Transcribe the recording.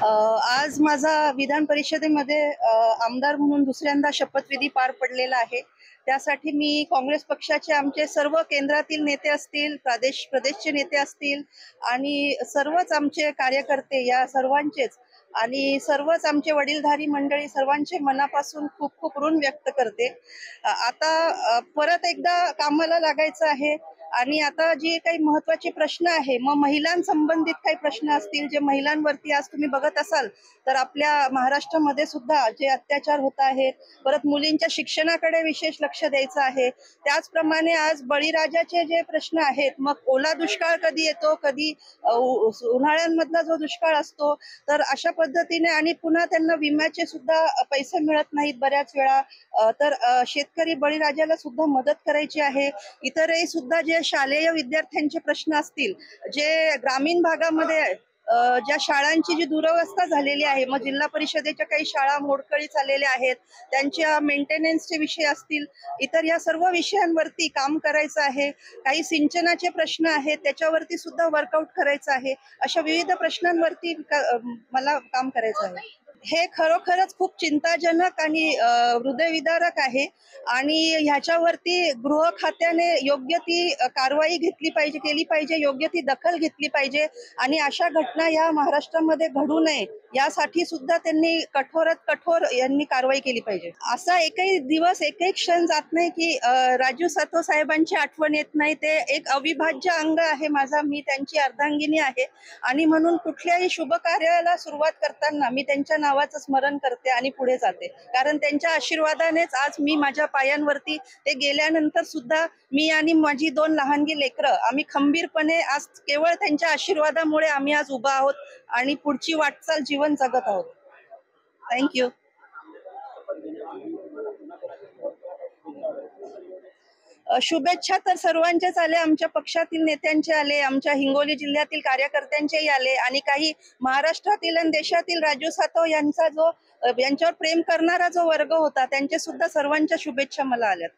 आज माझा विधान परिषदेमध्ये आमदार म्हणून दुसऱ्यांदा शपथविधी पार पडलेला आहे। त्यासाठी मी काँग्रेस पक्षाचे आमचे सर्व केंद्रातील नेते असतील, प्रदेशचे नेते असतील आणि सर्वच आमचे कार्यकर्ते या सर्वांचेच आणि सर्वच आमचे वडीलधारी मंडळी सर्वांचे मनापासून खूप खूप ऋण व्यक्त करते। आता परत एकदा कामाला लागायचं आहे आणि आता जे काही महत्त्वाचे प्रश्न आहे, मग महिलांसंबंधित काही प्रश्न असतील जे महिलांवरती आज तुम्ही बघत असाल तर आपल्या महाराष्ट्रामध्ये सुद्धा जे अत्याचार होत आहेत, परत मुलींच्या शिक्षणाकडे विशेष लक्ष द्यायचं आहे। त्याचप्रमाणे आज बळीराजाचे जे प्रश्न आहेत, मग ओला दुष्काळ कधी येतो, कधी उन्हाळ्यांमधला जो दुष्काळ असतो, तर अशा पद्धतीने आणि पुन्हा त्यांना विम्याचे सुद्धा पैसे मिळत नाहीत बऱ्याच वेळा। तर शेतकरी बळीराजाला सुद्धा मदत करायची आहे। इतरही सुद्धा जे शालेय विद्यार्थ्यांचे प्रश्न असतील, जे ग्रामीण भागामध्ये ज्या शाळांची जी दुरवस्था झालेली आहे, मग जिल्हा परिषदेच्या काही शाळा मोडकळीस आलेल्या आहेत, त्यांच्या मेंटेनन्सचे विषय असतील, इतर या सर्व विषयांवरती काम करायचं आहे। काही सिंचनाचे प्रश्न आहेत त्याच्यावरती सुद्धा वर्कआउट करायचं आहे। अशा विविध प्रश्नांवरती मला काम करायचं आहे। हे खरोखरच खूप चिंताजनक आणि हृदयविदारक आहे आणि ह्याच्यावरती गृह खात्याने योग्य ती कारवाई केली पाहिजे, योग्य ती दखल घेतली पाहिजे आणि अशा घटना या महाराष्ट्रामध्ये घडू नये यासाठी सुद्धा त्यांनी कठोरात कठोर यांनी कारवाई केली पाहिजे। असा एकही दिवस, एकही क्षण जात नाही की राजू सातव साहेबांची आठवण येत नाही। ते एक अविभाज्य अंग आहे माझा, मी त्यांची अर्धांगिनी आहे आणि म्हणून कुठल्याही शुभ कार्याला सुरुवात करताना मी त्यांच्या नावाचं स्मरण करते आणि पुढे जाते, कारण त्यांच्या आशीर्वादानेच आज मी माझ्या पायांवरती, ते गेल्यानंतर सुद्धा मी आणि माझी 2 लहानगी लेकरं आम्ही खंबीरपणे आज केवळ त्यांच्या आशीर्वादामुळे आम्ही आज उभा आहोत आणि पुढची वाटचाल जीवन जगत आहोत। थँक्यू। शुभेच्छा तर सर्वांचेच आले, आमच्या पक्षातील नेत्यांचे आले, आमच्या हिंगोली जिल्ह्यातील कार्यकर्त्यांचेही आले आणि काही महाराष्ट्रातील आणि देशातील राजू सातव यांच्यावर प्रेम करणारा जो वर्ग होता त्यांचे सुद्धा सर्वांच्या शुभेच्छा मला आल्या।